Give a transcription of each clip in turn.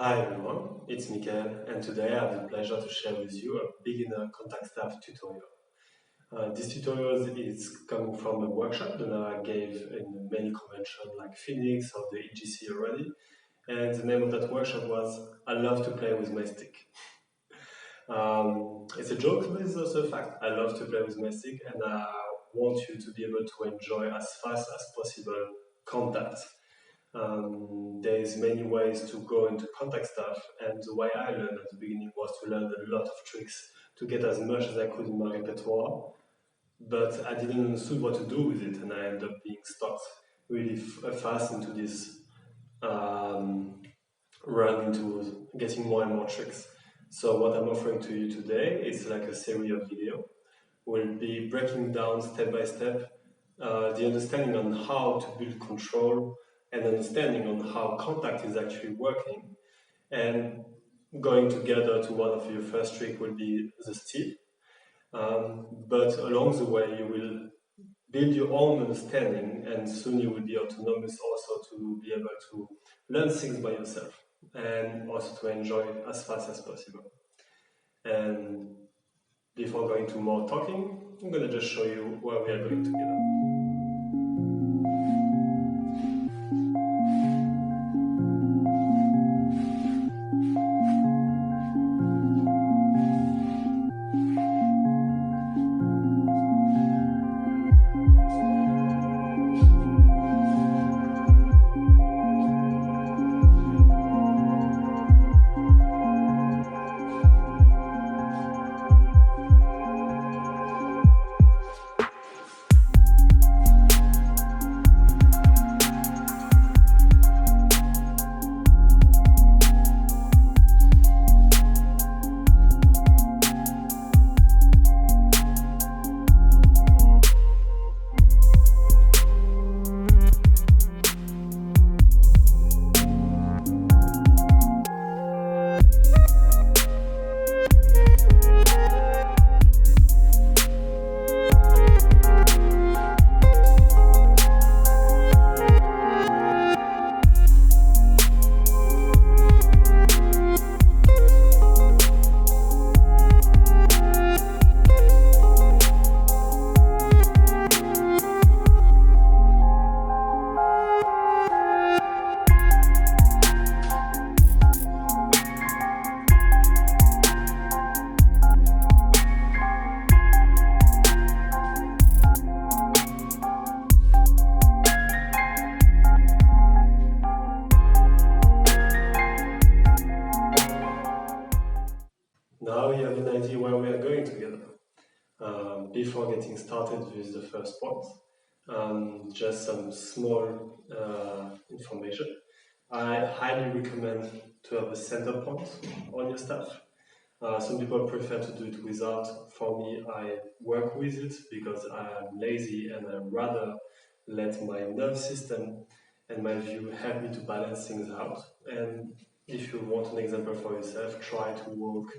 Hi everyone, it's Mikael, and today I have the pleasure to share with you a beginner contact staff tutorial. This tutorial is coming from a workshop that I gave in many conventions like Phoenix or the EGC already, and the name of that workshop was I love to play with my stick. It's a joke, but it's also a fact. I love to play with my stick, and I want you to be able to enjoy as fast as possible contact. There's many ways to go into contact stuff, and the way I learned at the beginning was to learn a lot of tricks to get as much as I could in my repertoire, but I didn't understand what to do with it, and I ended up being stuck really fast into this run into getting more and more tricks. So what I'm offering to you today is like a series of video. We'll be breaking down step by step the understanding on how to build control and understanding on how contact is actually working. And going together to one of your first trick will be the steal. But along the way, you will build your own understanding, and soon you will be autonomous also to be able to learn things by yourself and also to enjoy it as fast as possible. And before going to more talking, I'm going to just show you where we are going together. Now you have an idea where we are going together. Before getting started with the first point, just some small information. I highly recommend to have a center point on your staff. Some people prefer to do it without. For me, I work with it because I'm lazy and I'd rather let my nerve system and my view help me to balance things out. And if you want an example for yourself, try to walk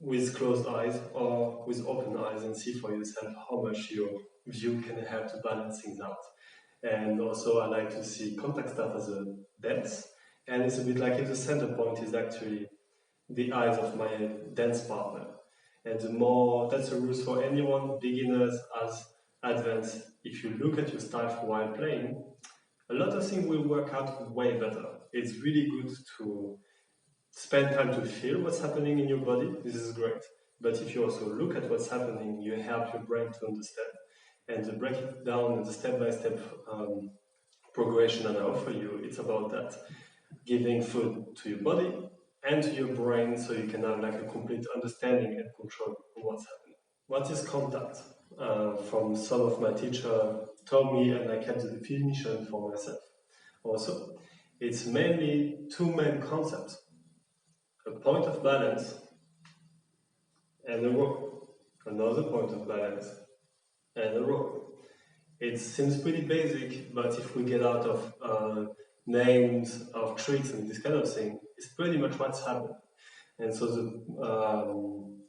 with closed eyes or with open eyes and see for yourself how much your view can help to balance things out. And also I like to see contact staff as a dance, and it's a bit like if the center point is actually the eyes of my dance partner. And the more, that's a rule for anyone, beginners as advanced, if you look at your staff while playing, a lot of things will work out way better. It's really good to spend time to feel what's happening in your body. This is great. But if you also look at what's happening, you help your brain to understand. And to break it down in the step-by-step progression that I offer you, it's about that. Giving food to your body and to your brain so you can have like a complete understanding and control of what's happening. What is contact? From some of my teachers told me, and I kept the definition for myself. Also, it's mainly two main concepts: a point of balance and a row. Another point of balance and a row. It seems pretty basic, but if we get out of names of tricks and this kind of thing, it's pretty much what's happened. And so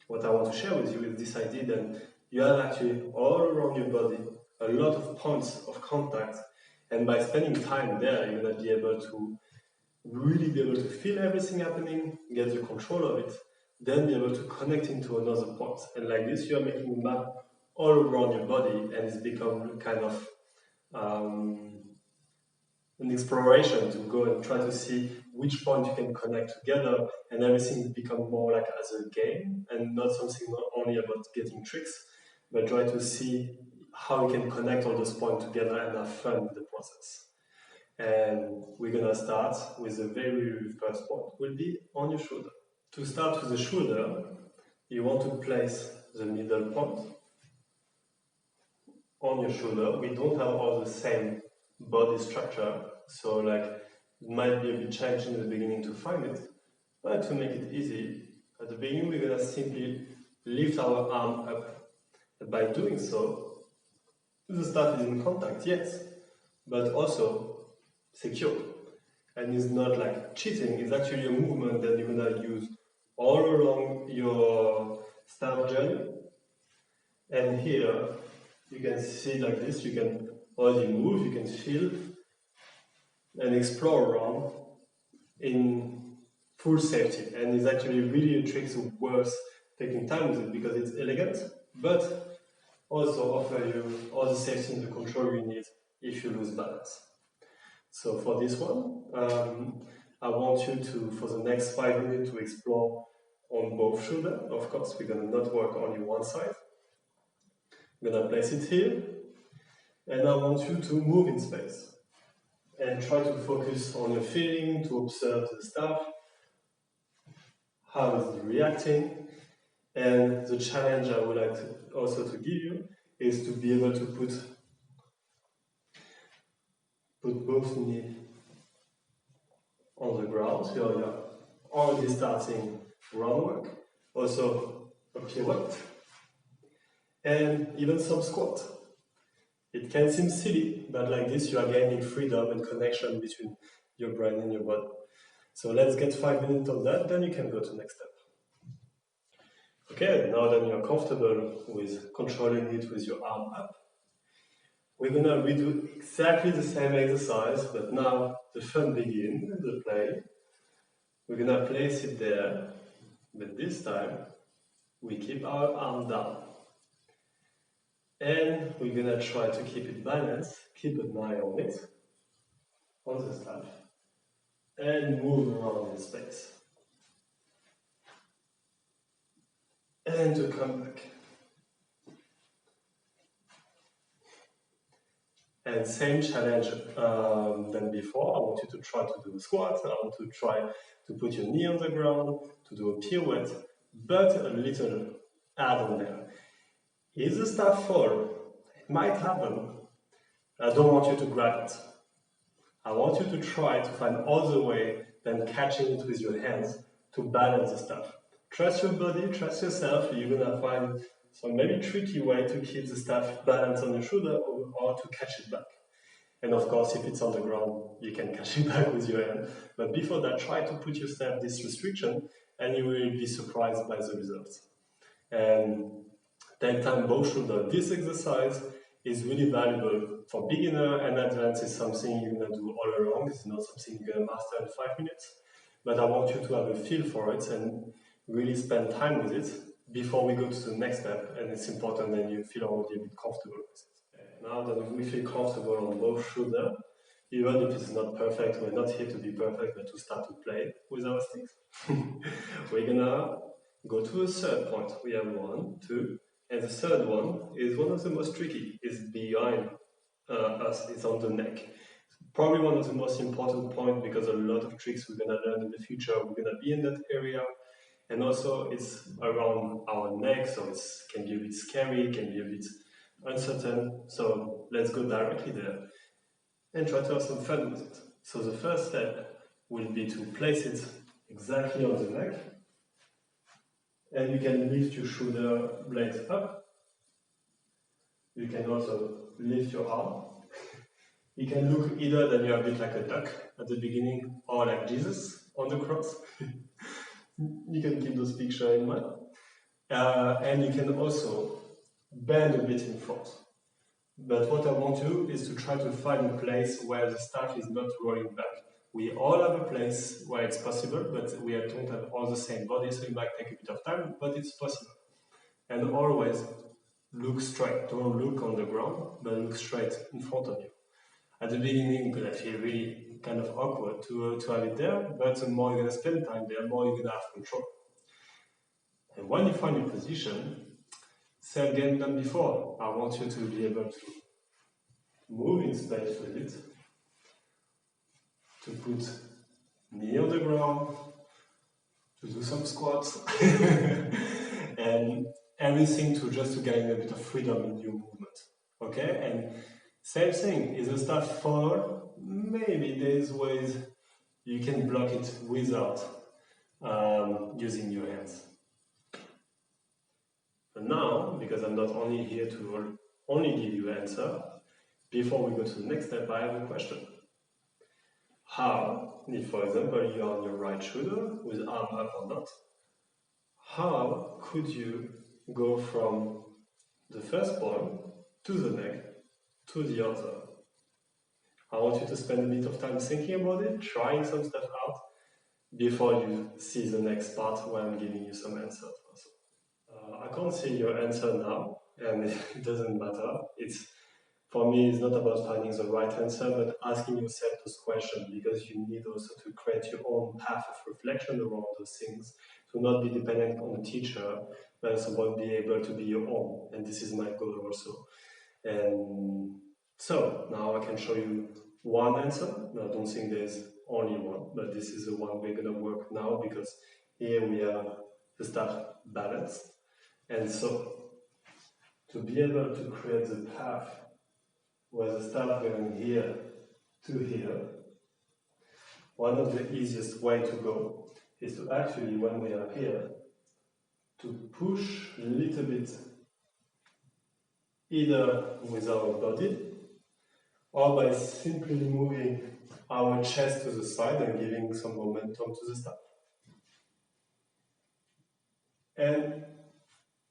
what I want to share with you is this idea that you have actually all around your body a lot of points of contact, and by spending time there, you're going to be able to really be able to feel everything happening, get the control of it, then be able to connect into another point. And like this, you are making a map all around your body, and it's become kind of an exploration to go and try to see which point you can connect together, and everything become more like as a game and not something not only about getting tricks, but try to see how you can connect all those points together and have fun with the process. And we're gonna start with the very first point, will be on your shoulder. To start with the shoulder, you want to place the middle point on your shoulder. We don't have all the same body structure, so like it might be a bit challenging in the beginning to find it, but to make it easy, at the beginning we're gonna simply lift our arm up. And by doing so, the staff is in contact, yes, but also secure. And it's not like cheating, it's actually a movement that you're gonna use all along your staff journey. And here, you can see like this, you can already move, you can feel and explore around in full safety. And it's actually really a trick worth taking time with it because it's elegant, but also offer you all the safety and the control you need if you lose balance. So for this one, I want you to, for the next 5 minutes, to explore on both shoulders. Of course, we're gonna not work only one side. I'm gonna place it here, and I want you to move in space and try to focus on your feeling, to observe the staff, how is it reacting, and the challenge I would like to also to give you is to be able to put both knees on the ground, so you're already starting groundwork, also a pirouette, and even some squat. It can seem silly, but like this you are gaining freedom and connection between your brain and your body. So let's get 5 minutes of that, then you can go to the next step. Okay, now that you're comfortable with controlling it with your arm up, we're gonna redo exactly the same exercise, but now the fun begins, the play. We're gonna place it there, but this time we keep our arm down. And we're gonna try to keep it balanced, keep an eye on it, on the staff, and move around in space. And to come back. And same challenge than before. I want you to try to do a squat. I want to try to put your knee on the ground, to do a pirouette, but a little add-on there. If the staff fall, it might happen. I don't want you to grab it. I want you to try to find other way than catching it with your hands to balance the staff. Trust your body, trust yourself. You're gonna find some maybe tricky way to keep the staff balanced on your shoulder or to catch it back. And of course, if it's on the ground, you can catch it back with your hand. But before that, try to put yourself this restriction and you will be surprised by the results. And take time both shoulder. This exercise is really valuable for beginner and advanced. Is something you're gonna do all along. It's not something you're gonna master in 5 minutes. But I want you to have a feel for it and really spend time with it before we go to the next step. And it's important that you feel already a bit comfortable with it. Now that we feel comfortable on both shoulders, even if it's not perfect, we're not here to be perfect, but to start to play with our sticks. We're gonna go to a third point. We have 1, 2, and the third one is one of the most tricky. It's behind us, it's on the neck. Probably one of the most important points because a lot of tricks we're gonna learn in the future, we're gonna be in that area. And also it's around our neck, so it can be a bit scary, can be a bit uncertain. So let's go directly there and try to have some fun with it. So the first step will be to place it exactly on the neck. And you can lift your shoulder blades up. You can also lift your arm. You can look either that you're a bit like a duck at the beginning or like Jesus on the cross. You can keep those pictures in mind. And you can also bend a bit in front. But what I want you is to try to find a place where the staff is not rolling back. We all have a place where it's possible, but we don't have all the same body, so it might take a bit of time, but it's possible. And always look straight. Don't look on the ground, but look straight in front of you. At the beginning, you're gonna feel really kind of awkward to have it there, but the more you're gonna spend time there, the more you're gonna have control. And when you find your position, same game done before. I want you to be able to move in space with it, to put knee on the ground, to do some squats, and everything just to gain a bit of freedom in your movement. Okay, and same thing is the stuff forward. Maybe there's ways you can block it without using your hands. But now, because I'm not only here to only give you an answer, before we go to the next step, I have a question. How, if for example you're on your right shoulder with arm up or not, how could you go from the first point to the neck to the other? I want you to spend a bit of time thinking about it, trying some stuff out before you see the next part where I'm giving you some answers. I can't see your answer now, and it doesn't matter. For me, it's not about finding the right answer, but asking yourself those questions, because you need also to create your own path of reflection around those things, to not be dependent on the teacher, but also be able to be your own. And this is my goal also. And so now I can show you one answer. I don't think there's only one, but this is the one we're going to work now, because here we have the staff balanced. And so, to be able to create the path where the staff going here to here, one of the easiest way to go is to actually, when we are here, to push a little bit either with our body or by simply moving our chest to the side and giving some momentum to the staff. And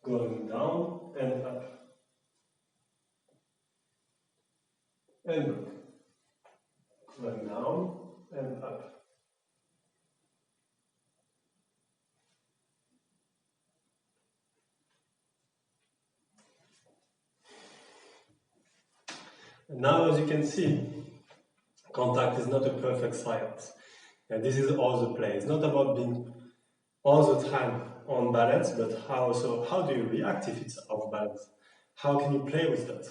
going down and up. And look. Going down and up. And now, as you can see, contact is not a perfect science. And this is all the play. It's not about being all the time on balance, but how do you react if it's off balance? How can you play with that?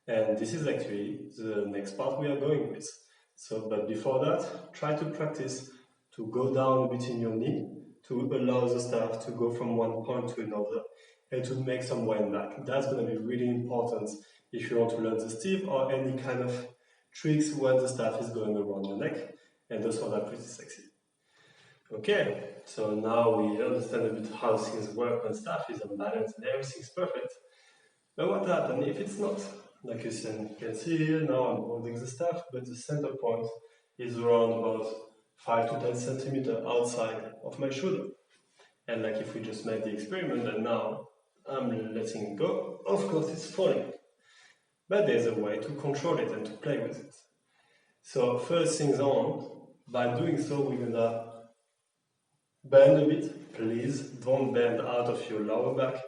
And this is actually the next part we are going with. So, but before that, try to practice to go down between your knee, to allow the staff to go from one point to another, and to make some wind back. That's going to be really important if you want to learn the step or any kind of tricks when the staff is going around your neck, and those ones are pretty sexy. Okay, so now we understand a bit how things work when staff is unbalanced and everything's perfect. But what happens if it's not? Like you can see here, now I'm holding the staff, but the center point is around about 5 to 10 centimeters outside of my shoulder. And like if we just make the experiment, and now I'm letting it go, of course it's falling. But there's a way to control it and to play with it. So first things on, by doing so, we're gonna bend a bit. Please don't bend out of your lower back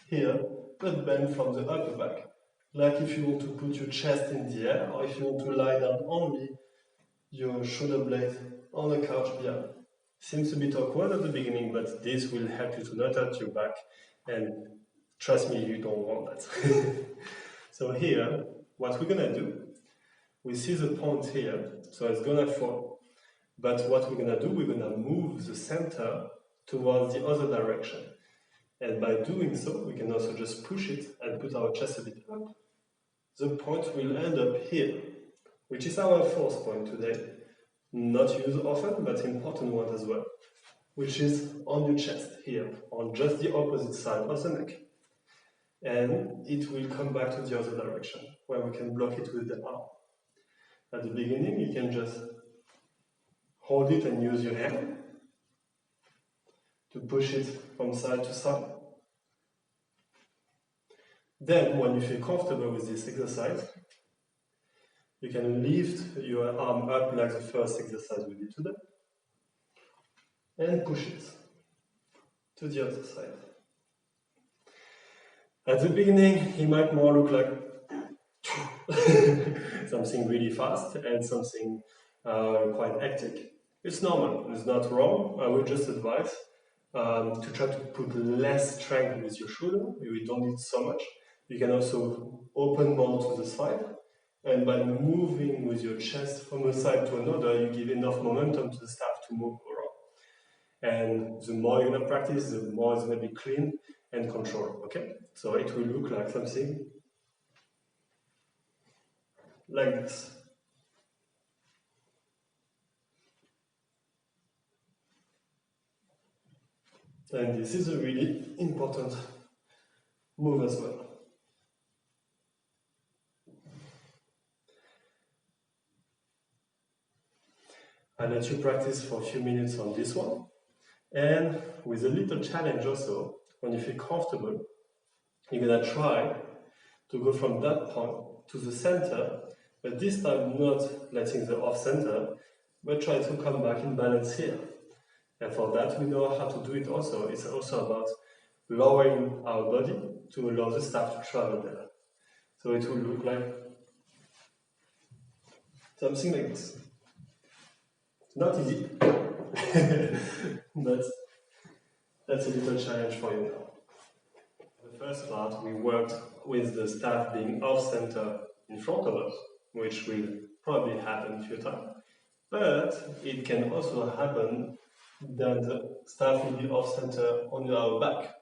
here, but bend from the upper back. Like if you want to put your chest in the air, or if you want to lie down only your shoulder blade on the couch behind. Seems a bit awkward at the beginning, but this will help you to not hurt your back, and trust me, you don't want that. So here, what we're gonna do, we see the point here, so it's gonna fall. But what we're gonna do, we're gonna move the center towards the other direction. And by doing so, we can also just push it and put our chest a bit up. The point will end up here, which is our fourth point today. Not used often, but important one as well, which is on your chest here, on just the opposite side of the neck. And it will come back to the other direction, where we can block it with the arm. At the beginning, you can just hold it and use your hand to push it from side to side. Then, when you feel comfortable with this exercise, You can lift your arm up like the first exercise we did today, and push it to the other side. At the beginning, it might more look like something really fast and something quite hectic. It's normal, it's not wrong. I would just advise to try to put less strength with your shoulder. You don't need so much. You can also open more to the side. And by moving with your chest from a side to another, you give enough momentum to the staff to move around. And the more you're going to practice, the more it's going to be clean and controlled. Okay? So it will look like something like this. And this is a really important move as well. I'll let you practice for a few minutes on this one. And with a little challenge also, when you feel comfortable, you're going to try to go from that point to the center, but this time not letting the off center, but try to come back in balance here. And for that, we know how to do it also. It's also about lowering our body to allow the staff to travel there. So it will look like something like this. It's not easy, but that's a little challenge for you now. The first part, we worked with the staff being off-center in front of us, which will probably happen a few times. But it can also happen that the staff will be off-center on our back.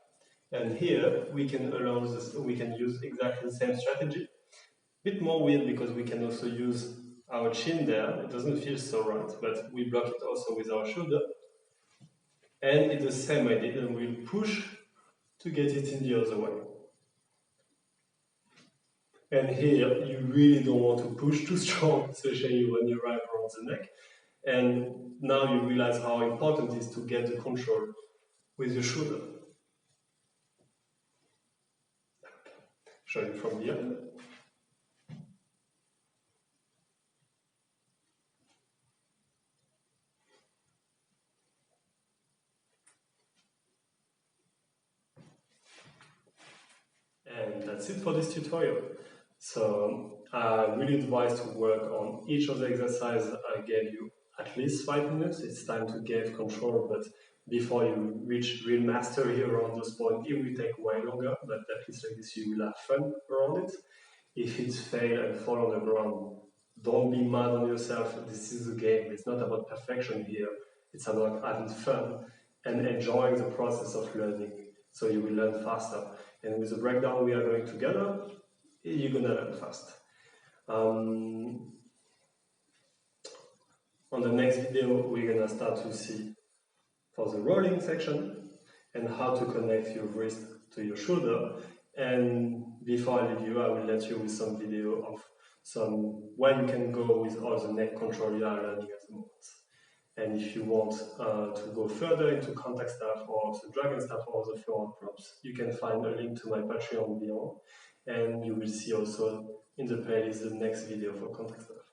And here, we can allow this, we can use exactly the same strategy. A bit more weird because we can also use our chin there. It doesn't feel so right, but we block it also with our shoulder. And it's the same idea, and we'll push to get it in the other way. And here, you really don't want to push too strong, especially when you arrive around the neck. And now you realize how important it is to get the control with your shoulder. Show it from here. And that's it for this tutorial. So I really advise to work on each of the exercises I gave you at least 5 minutes. It's time to get control, but before you reach real mastery around those points, it will take way longer, but at least like this you will have fun around it. If it's fail and fall on the ground, don't be mad on yourself. This is a game. It's not about perfection here. It's about having fun and enjoying the process of learning. So you will learn faster. And with the breakdown we are going together, you're gonna learn fast. On the next video, we're gonna start to see for the rolling section and how to connect your wrist to your shoulder. And before I leave you, I will let you with some video of where you can go with all the neck control you are learning at the moment. And if you want to go further into contact staff or the dragon staff or the floor props, you can find a link to my Patreon below, and you will see also in the playlist the next video for contact staff.